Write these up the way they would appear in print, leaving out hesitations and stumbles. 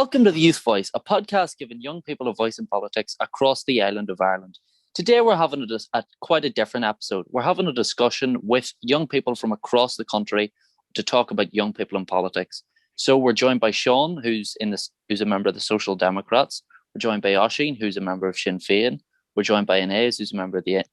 Welcome to the Youth Voice, a podcast giving young people a voice in politics across the island of Ireland. Today we're having quite a different episode. We're having a discussion with young people from across the country to talk about young people in politics. So we're joined by Seán, who's a member of the Social Democrats. We're joined by Oisín, who's a member of Sinn Féin. We're joined by Inez, who's a member of the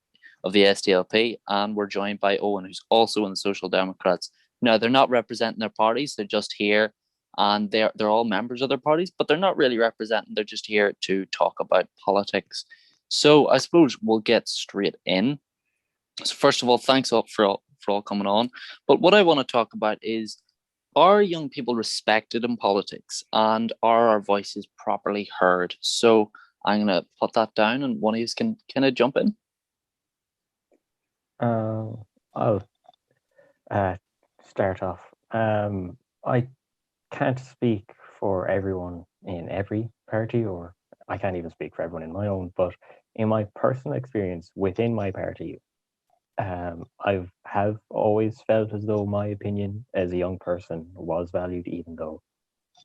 SDLP, and we're joined by Eoin, who's also in the Social Democrats. Now, they're not representing their parties; they're just here, and they're all members of their parties, but they're not really representing. They're just here to talk about politics. So I suppose we'll get straight in. So first of all, thanks for all coming on. But what I want to talk about is, are young people respected in politics, and are our voices properly heard? So I'm going to put that down, and one of you can kind of jump in. I'll start off. I can't speak for everyone in every party, or I can't even speak for everyone in my own, but in my personal experience within my party, I have always felt as though my opinion as a young person was valued, even though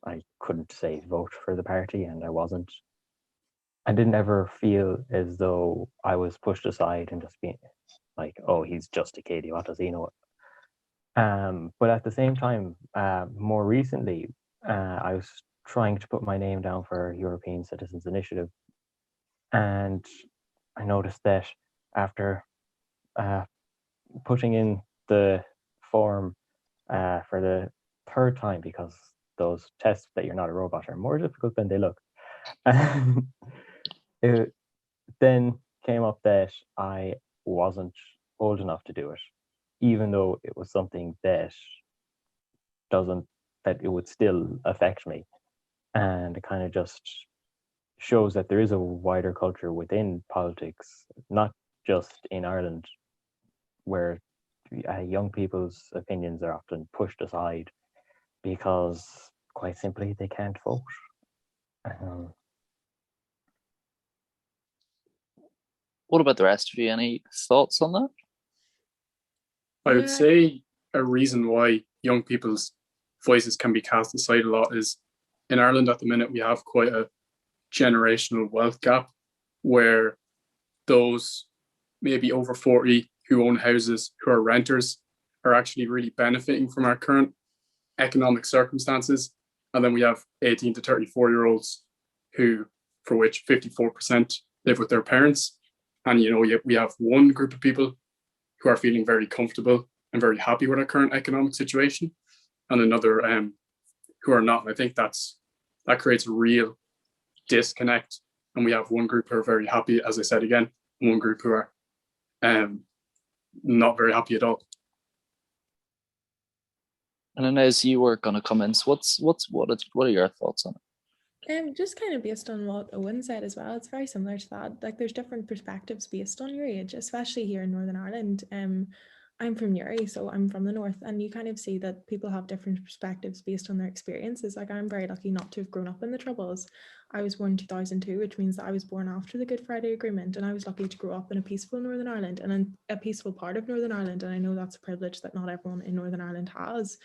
I couldn't say vote for the party, and I didn't ever feel as though I was pushed aside and just being like, oh, he's just a kid, what does he know? But at the same time, more recently, I was trying to put my name down for European Citizens Initiative, and I noticed that after putting in the form for the third time, because those tests that you're not a robot are more difficult than they look, it then came up that I wasn't old enough to do it, even though it was something that it would still affect me. And it kind of just shows that there is a wider culture within politics, not just in Ireland, where young people's opinions are often pushed aside because, quite simply, they can't vote. What about the rest of you? Any thoughts on that? I would say a reason why young people's voices can be cast aside a lot is, in Ireland at the minute, we have quite a generational wealth gap where those maybe over 40 who own houses, who are renters, are actually really benefiting from our current economic circumstances. And then we have 18 to 34-year-olds for which 54% live with their parents. And, we have one group of people who are feeling very comfortable and very happy with our current economic situation, and another who are not. And I think that creates a real disconnect. And we have one group who are very happy, as I said again, and one group who are not very happy at all. And then, as you were going to come in, so what are your thoughts on it? Just kind of based on what Eoin said as well, it's very similar to that. Like, there's different perspectives based on your age, especially here in Northern Ireland. I'm from Uri, so I'm from the north, and you kind of see that people have different perspectives based on their experiences. Like, I'm very lucky not to have grown up in the Troubles. I was born in 2002, which means that I was born after the Good Friday Agreement, and I was lucky to grow up in a peaceful Northern Ireland and in a peaceful part of Northern Ireland. And I know that's a privilege that not everyone in Northern Ireland has,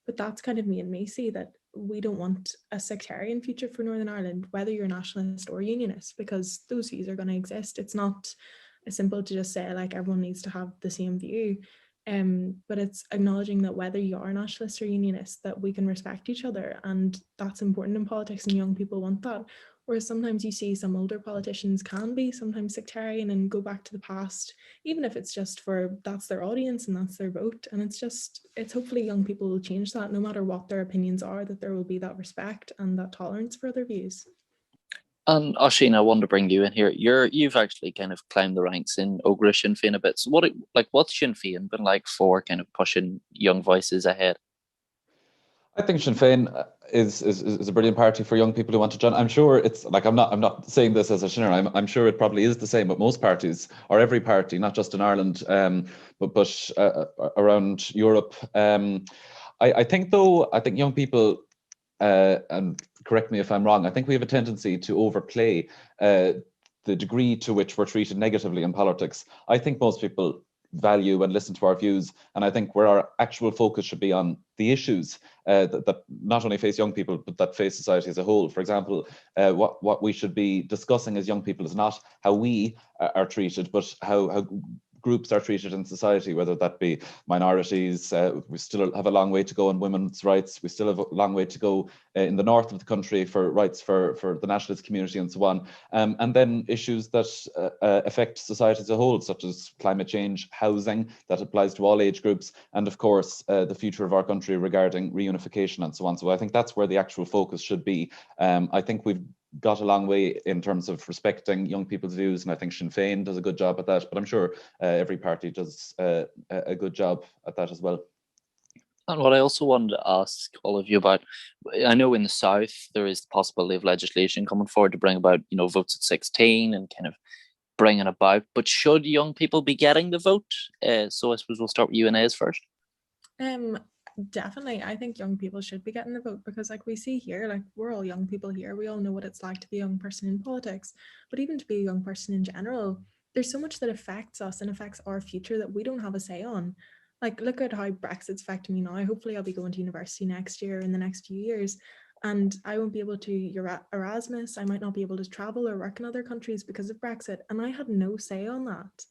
but that's kind of made me see that we don't want a sectarian future for Northern Ireland, whether you're nationalist or unionist, because those views are going to exist. It's not as simple to just say like everyone needs to have the same view. But it's acknowledging that whether you are nationalist or unionist, that we can respect each other, and that's important in politics, and young people want that. Whereas sometimes you see some older politicians can be sometimes sectarian and go back to the past, even if it's just that's their audience and that's their vote. And it's hopefully young people will change that, no matter what their opinions are, that there will be that respect and that tolerance for other views. And Oisín, I want to bring you in here. You've actually kind of climbed the ranks in Ógra Sinn Féin a bit. So what's Sinn Féin been like for kind of pushing young voices ahead? I think Sinn Féin is a brilliant party for young people who want to join. I'm sure it's like, I'm not saying this as a shinner. I'm sure it probably is the same with most parties, or every party, not just in Ireland, but around Europe. I think young people, and correct me if I'm wrong, I think we have a tendency to overplay the degree to which we're treated negatively in politics. I think most people value and listen to our views. And I think where our actual focus should be on the issues that not only face young people, but that face society as a whole. For example, what we should be discussing as young people is not how we are treated, but how groups are treated in society, whether that be minorities. We still have a long way to go on women's rights. We still have a long way to go in the north of the country for rights for the nationalist community and so on. And then issues that affect society as a whole, such as climate change, housing, that applies to all age groups, and of course, the future of our country regarding reunification and so on. So I think that's where the actual focus should be. I think we've got a long way in terms of respecting young people's views, and I think Sinn Féin does a good job at that, but I'm sure every party does a good job at that as well. And what I also wanted to ask all of you about, I know in the South there is the possibility of legislation coming forward to bring about, votes at 16 and kind of bringing about, but should young people be getting the vote? So I suppose we'll start with you, Inez, first. Definitely. I think young people should be getting the vote because like we see here, like we're all young people here. We all know what it's like to be a young person in politics, but even to be a young person in general, there's so much that affects us and affects our future that we don't have a say on. Like, look at how Brexit's affecting me now. Hopefully I'll be going to university next year in the next few years, and I won't be able to Erasmus. I might not be able to travel or work in other countries because of Brexit. And I had no say on that.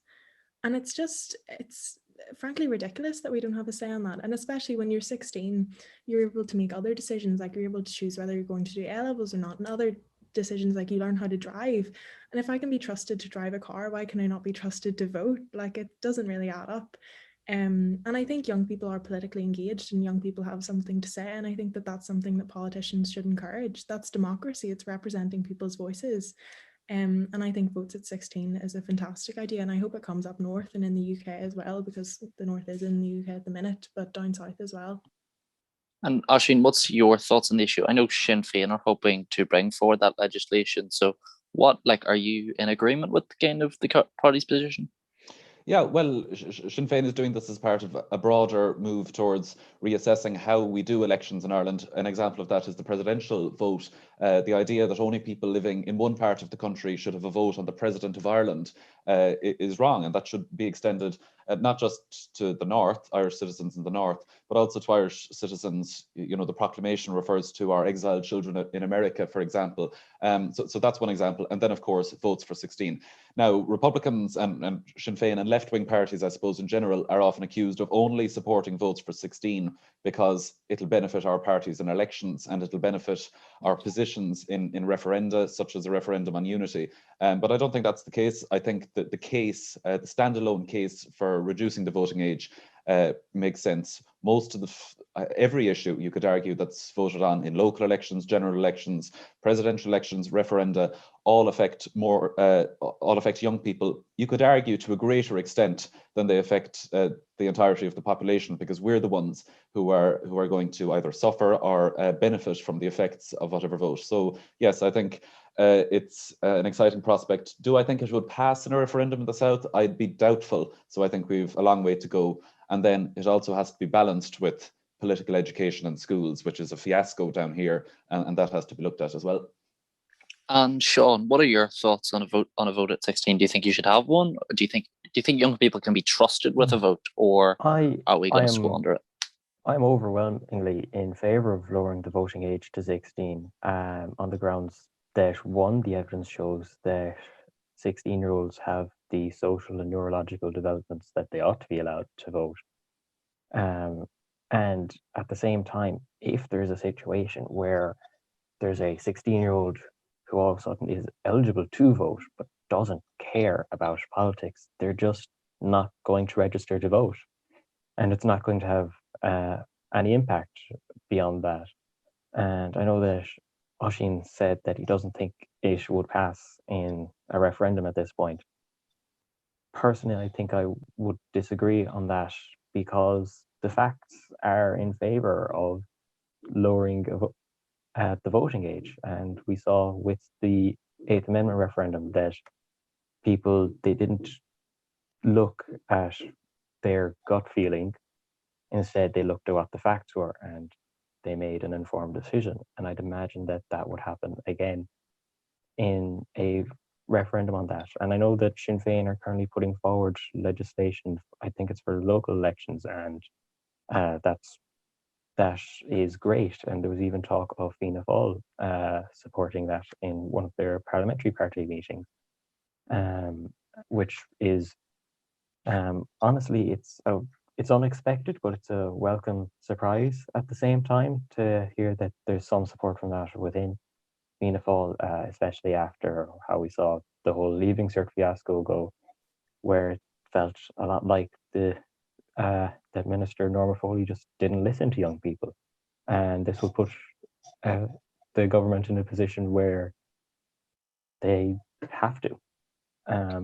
And it's frankly ridiculous that we don't have a say on that. And especially when you're 16, you're able to make other decisions, like you're able to choose whether you're going to do A-levels or not, and other decisions like you learn how to drive. And if I can be trusted to drive a car, why can I not be trusted to vote? Like, it doesn't really add up. And I think young people are politically engaged and young people have something to say. And I think that that's something that politicians should encourage. That's democracy. It's representing people's voices. And I think votes at 16 is a fantastic idea, and I hope it comes up north and in the UK as well, because the north is in the UK at the minute, but down south as well. And Oisín, what's your thoughts on the issue? I know Sinn Féin are hoping to bring forward that legislation. So are you in agreement with kind of the party's position? Yeah, well, Sinn Féin is doing this as part of a broader move towards reassessing how we do elections in Ireland. An example of that is the presidential vote. The idea that only people living in one part of the country should have a vote on the President of Ireland is wrong, and that should be extended not just to the north, Irish citizens in the north, but also to Irish citizens. The proclamation refers to our exiled children in America, for example. So that's one example. And then, of course, votes for 16. Now, Republicans and Sinn Féin and left-wing parties, I suppose, in general, are often accused of only supporting votes for 16 because it'll benefit our parties in elections and it'll benefit our positions in referenda, such as a referendum on unity. But I don't think that's the case. I think that the standalone case for reducing the voting age makes sense. Most of every issue, you could argue, that's voted on in local elections, general elections, presidential elections, referenda, all affect young people. You could argue to a greater extent than they affect the entirety of the population, because we're the ones who are going to either suffer or benefit from the effects of whatever vote. So yes, I think it's an exciting prospect. Do I think it would pass in a referendum in the South? I'd be doubtful. So I think we've a long way to go. And then it also has to be balanced with political education in schools, which is a fiasco down here, and that has to be looked at as well. And Seán, what are your thoughts on a vote at 16? Do you think you should have one? Or do you think young people can be trusted with a vote, or are we going to squander it? I'm overwhelmingly in favour of lowering the voting age to 16 on the grounds that, one, the evidence shows that 16-year-olds have the social and neurological developments that they ought to be allowed to vote. And at the same time, if there's a situation where there's a 16-year-old who all of a sudden is eligible to vote but doesn't care about politics, they're just not going to register to vote. And it's not going to have any impact beyond that. And I know that Oisín said that he doesn't think it would pass in a referendum at this point. Personally, I think I would disagree on that, because the facts are in favour of lowering the voting age. And we saw with the Eighth Amendment referendum that they didn't look at their gut feeling. Instead, they looked at what the facts were and they made an informed decision. And I'd imagine that would happen again in a referendum on that. And I know that Sinn Féin are currently putting forward legislation, I think it's for local elections, and that is great. And there was even talk of Fianna Fáil supporting that in one of their parliamentary party meetings, which is honestly, it's unexpected, but it's a welcome surprise at the same time to hear that there's some support from that within Fianna Fáil, especially after how we saw the whole Leaving Cert fiasco go, where it felt a lot like that Minister Norma Foley just didn't listen to young people, and this will put the government in a position where they have to.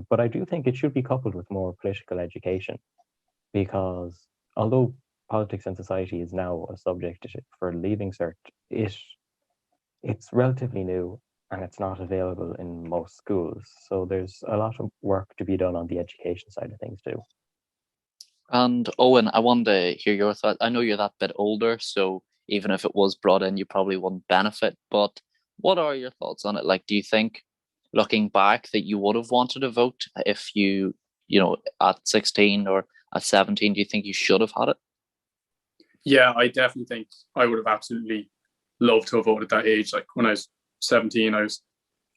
But I do think it should be coupled with more political education, because although politics and society is now a subject for Leaving Cert, it's relatively new and it's not available in most schools. So there's a lot of work to be done on the education side of things too. And Eoin, I wanted to hear your thoughts. I know you're that bit older, so even if it was brought in, you probably wouldn't benefit. But what are your thoughts on it? Like, do you think, looking back, that you would have wanted to vote if you at 16 or at 17? Do you think you should have had it? Yeah, I definitely think I would have absolutely loved to have voted at that age. Like when I was 17, I was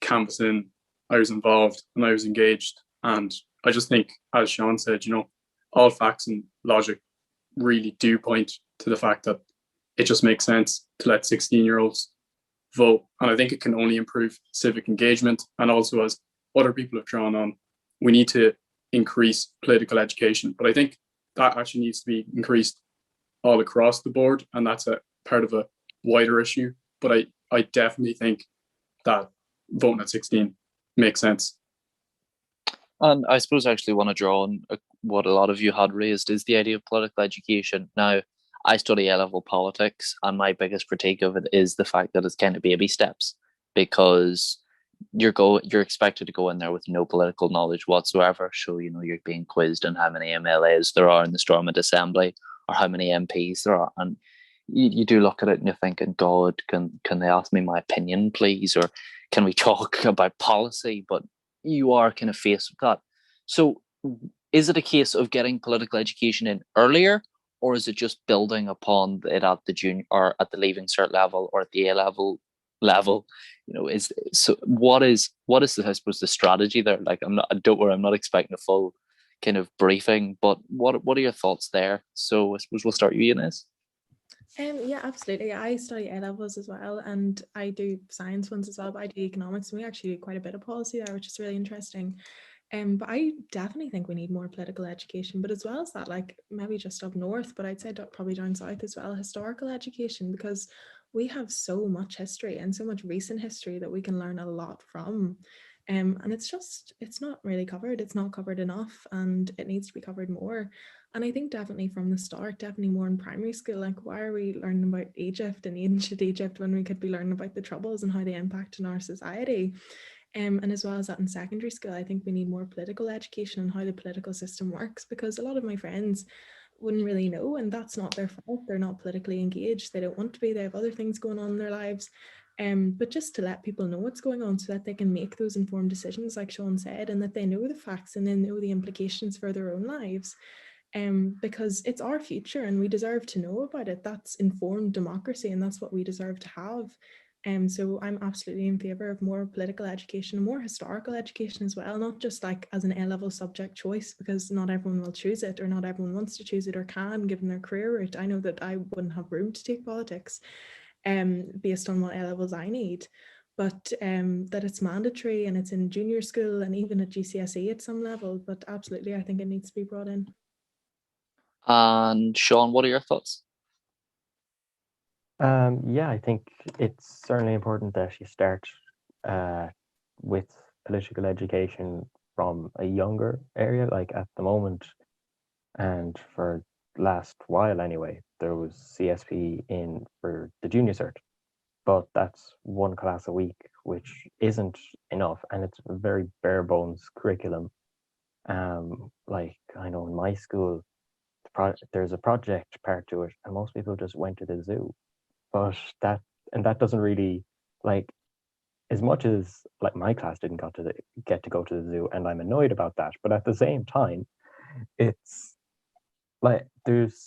canvassing, I was involved, and I was engaged. And I just think, as Seán said, all facts and logic really do point to the fact that it just makes sense to let 16-year-olds vote. And I think it can only improve civic engagement. And also, as other people have drawn on, we need to increase political education. But I think that actually needs to be increased all across the board. And that's a part of a wider issue. But I definitely think that voting at 16 makes sense. And I suppose I actually want to draw on what a lot of you had raised, is the idea of political education. Now, I study A-level politics, and my biggest critique of it is the fact that it's kind of baby steps, because you're expected to go in there with no political knowledge whatsoever. So, you're being quizzed on how many MLAs there are in the Stormont Assembly, or how many MPs there are. And you do look at it and you're thinking, God, can they ask me my opinion, please? Or can we talk about policy? But you are kind of faced with that. So is it a case of getting political education in earlier, or is it just building upon it at the junior or at the Leaving Cert level or at the A-level level? What is the, I suppose, the strategy there? Like, don't worry, I'm not expecting a full kind of briefing, but what are your thoughts there? So I suppose we'll start you, Inez. Yeah, absolutely. I study A-levels as well, and I do science ones as well, but I do economics, and we actually do quite a bit of policy there, which is really interesting. But I definitely think we need more political education, but as well as that, like maybe just up north, but I'd say probably down south as well, historical education, because we have so much history and so much recent history that we can learn a lot from. And it's not really covered. It's not covered enough, and it needs to be covered more. And I think definitely from the start, definitely more in primary school, like why are we learning about Egypt and ancient Egypt when we could be learning about the Troubles and how they impact on our society? And as well as that in secondary school, I think we need more political education on how the political system works, because a lot of my friends wouldn't really know, and that's not their fault. They're not politically engaged. They don't want to be. They have other things going on in their lives. But just to let people know what's going on so that they can make those informed decisions, like Seán said, and that they know the facts and then know the implications for their own lives. Because it's our future and we deserve to know about it. That's informed democracy, and that's what we deserve to have. So I'm absolutely in favour of more political education and more historical education as well, not just like as an A-level subject choice, because not everyone will choose it, or not everyone wants to choose it or can, given their career route. I know that I wouldn't have room to take politics based on what A-levels I need, but that it's mandatory and it's in junior school and even at GCSE at some level. But absolutely, I think it needs to be brought in. And Seán, what are your thoughts? Yeah, I think it's certainly important that you start with political education from a younger area. Like at the moment, and for last while anyway, there was CSP in for the junior cert, but that's one class a week, which isn't enough, and it's a very bare bones curriculum. Like I know in my school, there's a project part to it, and most people just went to the zoo. But that doesn't really, like, as much as like my class didn't get to go to the zoo, and I'm annoyed about that, but at the same time, it's like there's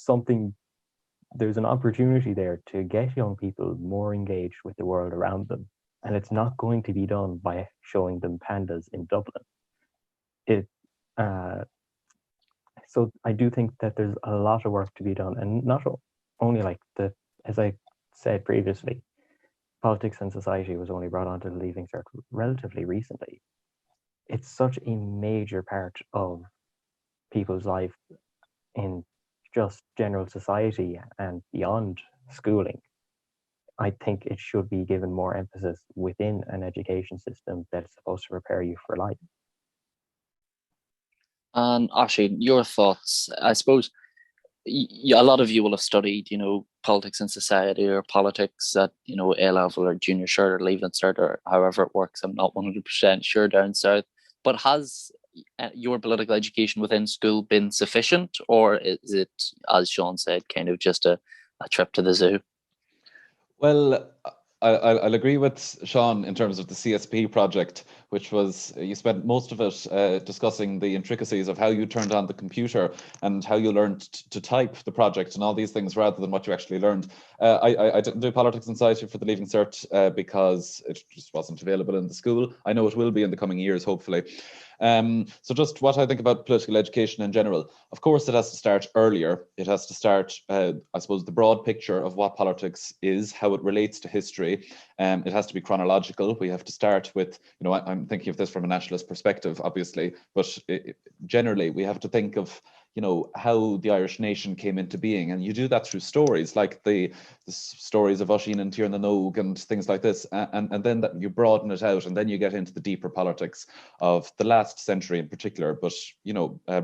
an opportunity there to get young people more engaged with the world around them, and it's not going to be done by showing them pandas in Dublin. So I do think that there's a lot of work to be done, and not only like as I said previously, politics and society was only brought onto the Leaving Cert relatively recently. It's such a major part of people's life in just general society and beyond schooling. I think it should be given more emphasis within an education system that's supposed to prepare you for life. And Oisín, your thoughts? I suppose a lot of you will have studied, politics and society or politics at, A level or junior cert or leaving cert or however it works. I'm not 100% sure down south. But has your political education within school been sufficient, or is it, as Seán said, kind of just a trip to the zoo? Well, I'll agree with Seán in terms of the CSP project, which was, you spent most of it discussing the intricacies of how you turned on the computer and how you learned to type the project and all these things rather than what you actually learned. I didn't do politics and society for the Leaving Cert because it just wasn't available in the school. I know it will be in the coming years, hopefully. So just what I think about political education in general. Of course, it has to start earlier. It has to start, I suppose, the broad picture of what politics is, how it relates to history. It has to be chronological. We have to start with, I'm thinking of this from a nationalist perspective, obviously, but generally we have to think of, how the Irish nation came into being. And you do that through stories like the stories of Oisín and Tír na Nóg and things like this. And then that you broaden it out, and then you get into the deeper politics of the last century in particular, but,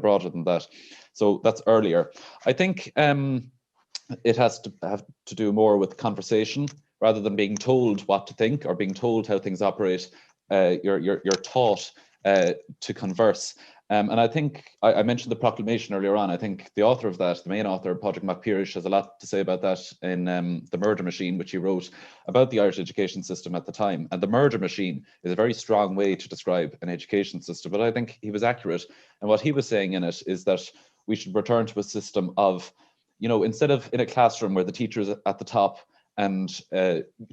broader than that. So that's earlier. I think it has to have to do more with conversation rather than being told what to think or being told how things operate. You're taught to converse. And I think I mentioned the proclamation earlier on. I think the author of that, the main author, Padraig MacPirish, has a lot to say about that in The Murder Machine, which he wrote about the Irish education system at the time. And the murder machine is a very strong way to describe an education system, but I think he was accurate. And what he was saying in it is that we should return to a system of, instead of in a classroom where the teacher is at the top and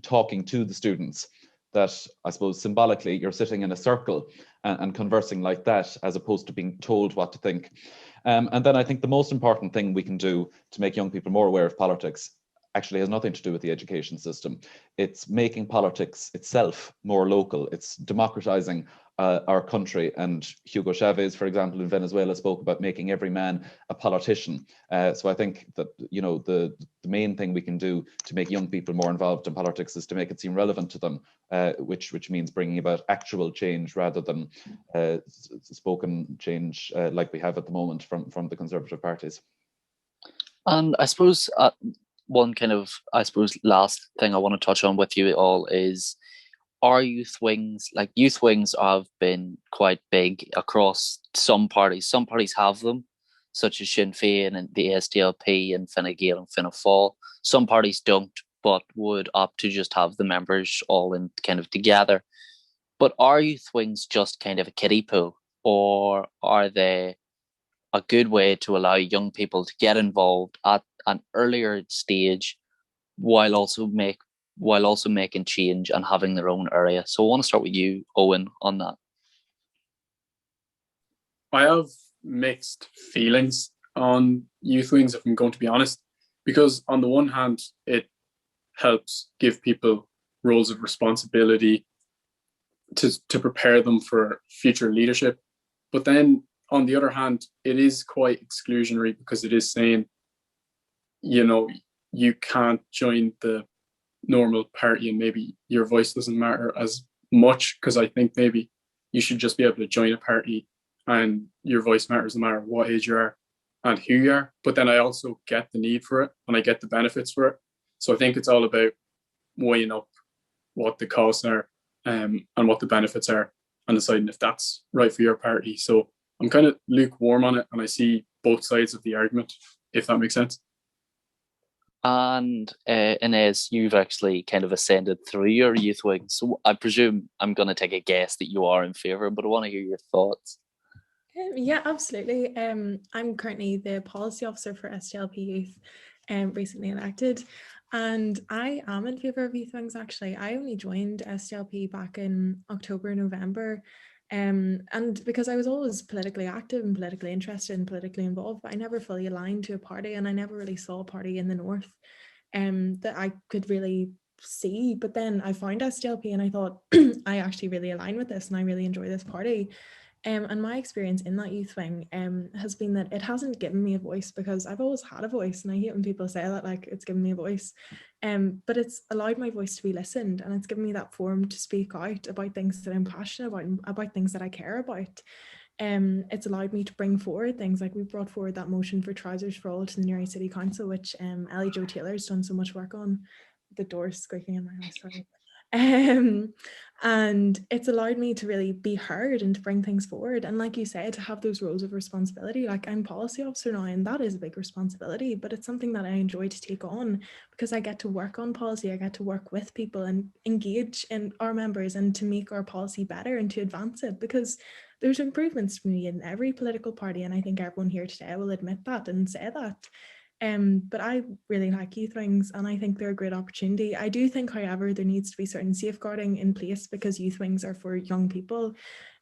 talking to the students, that I suppose symbolically you're sitting in a circle and conversing like that, as opposed to being told what to think. And then I think the most important thing we can do to make young people more aware of politics actually has nothing to do with the education system. It's making politics itself more local. It's democratizing our country. And Hugo Chavez, for example, in Venezuela spoke about making every man a politician. So I think that, the main thing we can do to make young people more involved in politics is to make it seem relevant to them, which means bringing about actual change rather than spoken change like we have at the moment from the Conservative parties. And I suppose one kind of, last thing I want to touch on with you all is our youth wings. Like, youth wings have been quite big across some parties. Some parties have them, such as Sinn Féin and the SDLP and Fine Gael and Fianna Fáil. Some parties don't, but would opt to just have the members all in kind of together. But are youth wings just kind of a kiddie pool, or are they a good way to allow young people to get involved at an earlier stage while also making change and having their own area? So I want to start with you, Eoin, on that. I have mixed feelings on youth wings, if I'm going to be honest, because on the one hand, it helps give people roles of responsibility to prepare them for future leadership. But then on the other hand, it is quite exclusionary, because it is saying, you can't join the normal party and maybe your voice doesn't matter as much, because I think maybe you should just be able to join a party and your voice matters no matter what age you are and who you are. But then I also get the need for it and I get the benefits for it. So I think it's all about weighing up what the costs are and what the benefits are, and deciding if that's right for your party. So I'm kind of lukewarm on it, and I see both sides of the argument, if that makes sense. And Inez, you've actually kind of ascended through your youth wing. So I presume I'm going to take a guess that you are in favour, but I want to hear your thoughts. Yeah, absolutely. I'm currently the policy officer for SDLP Youth, recently elected, and I am in favour of youth wings. Actually, I only joined SDLP back in October, November, and because I was always politically active and politically interested and politically involved, but I never fully aligned to a party, and I never really saw a party in the north, that I could really see. But then I found SDLP, and I thought I actually really align with this, and I really enjoy this party. And my experience in that youth wing has been that it hasn't given me a voice, because I've always had a voice, and I hate when people say that, like it's given me a voice. But it's allowed my voice to be listened, and it's given me that forum to speak out about things that I'm passionate about and about things that I care about. It's allowed me to bring forward things like we brought forward that motion for trousers for all to the Newry City Council, which Ellie Jo Taylor's done so much work on. The doors squeaking in my house, sorry. And it's allowed me to really be heard and to bring things forward, and like you said, to have those roles of responsibility. Like, I'm policy officer now, and that is a big responsibility, but it's something that I enjoy to take on, because I get to work on policy, I get to work with people and engage in our members and to make our policy better and to advance it, because there's improvements to be in every political party, and I think everyone here today will admit that and say that. But I really like youth wings, and I think they're a great opportunity. I do think, however, there needs to be certain safeguarding in place, because youth wings are for young people.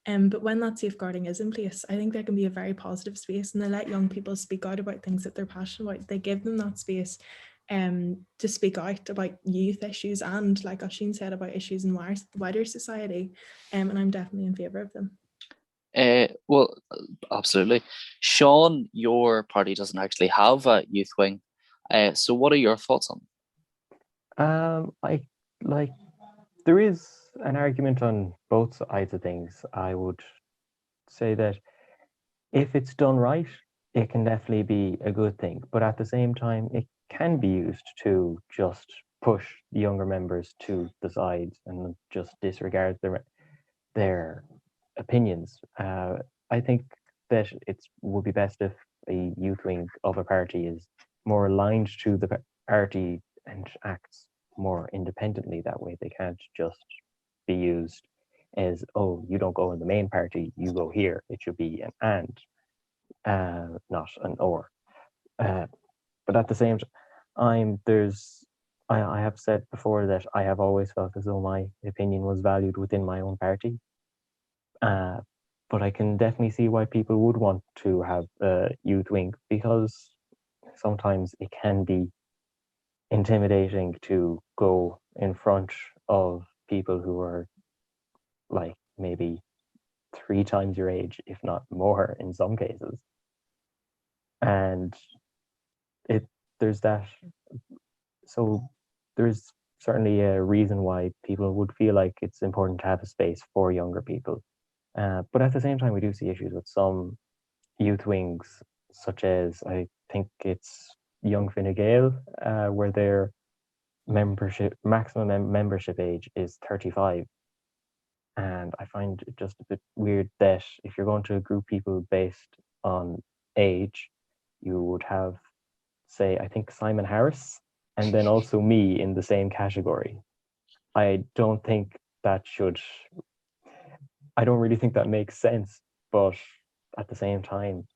But when that safeguarding is in place, I think there can be a very positive space, and they let young people speak out about things that they're passionate about. They give them that space to speak out about youth issues and, like Oisín said, about issues in wider society. And I'm definitely in favour of them. Well, absolutely. Seán, your party doesn't actually have a youth wing. So what are your thoughts on it? I like, there is an argument on both sides of things. I would say that if it's done right, it can definitely be a good thing. But at the same time, it can be used to just push the younger members to the sides and just disregard their opinions. I think that it would be best if a youth wing of a party is more aligned to the party and acts more independently. That way they can't just be used as, oh, you don't go in the main party, you go here. It should be an and, not an or. But at the same time, I have said before that I have always felt as though my opinion was valued within my own party. But I can definitely see why people would want to have a youth wing, because sometimes it can be intimidating to go in front of people who are like maybe 3 times your age, if not more in some cases. And there's that. So there's certainly a reason why people would feel like it's important to have a space for younger people. But at the same time, we do see issues with some youth wings, such as, I think it's Young Fine Gael, where their maximum membership age is 35. And I find it just a bit weird that if you're going to group people based on age, you would have, say, I think Simon Harris, and then also me in the same category. I don't really think that makes sense, but at the same time,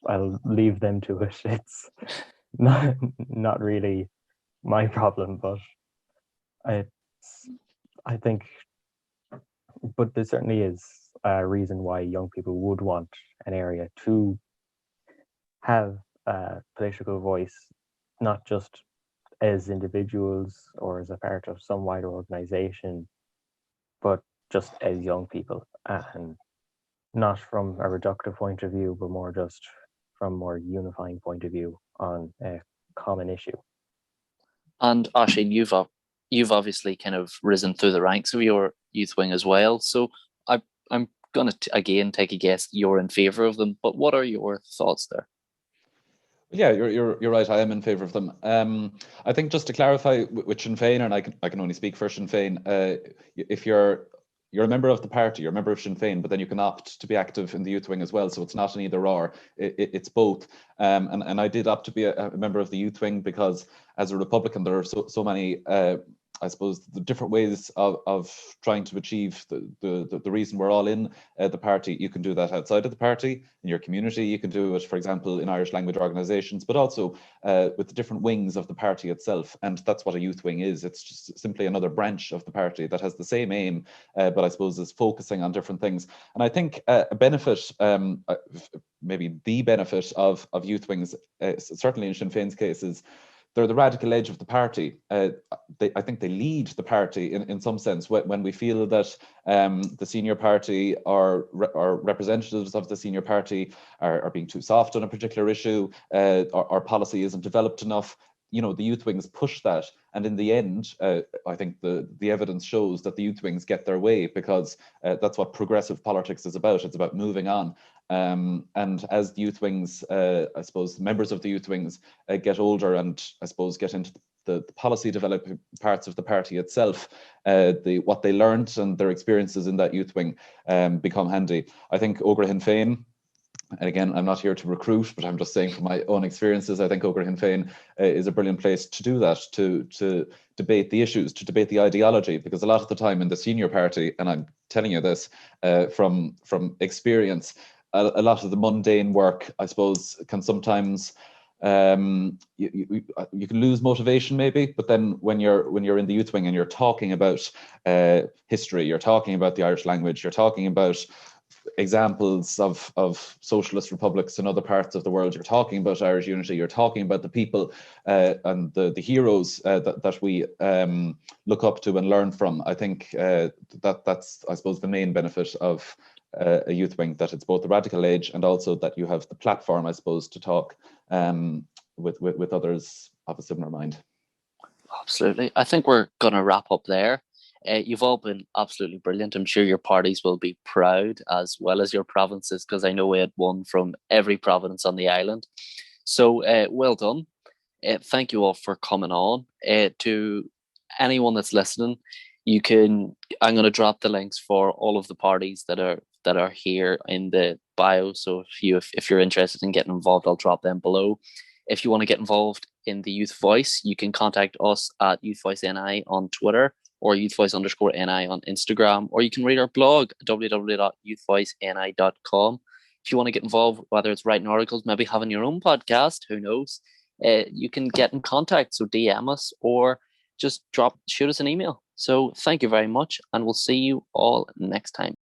I'll leave them to it. It's not really my problem, but I think, but there certainly is a reason why young people would want an area to have a political voice, not just as individuals or as a part of some wider organization, but just as young people, and not from a reductive point of view, but more just from a more unifying point of view on a common issue. And Oisín, you've obviously kind of risen through the ranks of your youth wing as well. So I'm going to again take a guess you're in favour of them. But what are your thoughts there? Yeah, you're right. I am in favour of them. I think just to clarify with Sinn Féin, and I can only speak for Sinn Féin. If you're you're a member of the party, you're a member of Sinn Féin, but then you can opt to be active in the youth wing as well. So it's not an either or, it's both. And I did opt to be a member of the youth wing because as a Republican, there are so many, I suppose, the different ways of trying to achieve the reason we're all in the party. You can do that outside of the party, in your community. You can do it, for example, in Irish language organisations, but also with the different wings of the party itself. And that's what a youth wing is. It's just simply another branch of the party that has the same aim, but I suppose is focusing on different things. And I think a benefit, maybe the benefit of youth wings, certainly in Sinn Féin's case, is they're the radical edge of the party. I think they lead the party in some sense when we feel that the senior party or representatives of the senior party are being too soft on a particular issue, or policy isn't developed enough. You know, the youth wings push that, and in the end, I think the evidence shows that the youth wings get their way, because that's what progressive politics is about. It's about moving on. And as the youth wings, I suppose, members of the youth wings get older and I suppose get into the policy developing parts of the party itself, what they learned and their experiences in that youth wing become handy. I think Ógra Sinn Féin, and again, I'm not here to recruit, but I'm just saying from my own experiences, I think Ógra Sinn Féin is a brilliant place to do that, to debate the issues, to debate the ideology, because a lot of the time in the senior party, and I'm telling you this from experience, a lot of the mundane work, I suppose, can sometimes you can lose motivation maybe, but then when you're in the youth wing and you're talking about history, you're talking about the Irish language, you're talking about examples of socialist republics in other parts of the world, you're talking about Irish unity, you're talking about the people and the heroes that we look up to and learn from. I think that's, I suppose, the main benefit of a youth wing, that it's both the radical age and also that you have the platform, I suppose, to talk with others of a similar mind. Absolutely. I think we're going to wrap up there. You've all been absolutely brilliant. I'm sure your parties will be proud, as well as your provinces, because I know we had one from every province on the island. So well done. Thank you all for coming on. To anyone that's listening, I'm going to drop the links for all of the parties that are here in the bio. So if you're interested in getting involved, I'll drop them below. If you want to get involved in the Youth Voice, you can contact us at Youth Voice NI on Twitter, or youthvoice_NI on Instagram, or you can read our blog, www.youthvoiceni.com. If you want to get involved, whether it's writing articles, maybe having your own podcast, who knows, you can get in contact. So DM us or just shoot us an email. So thank you very much, and we'll see you all next time.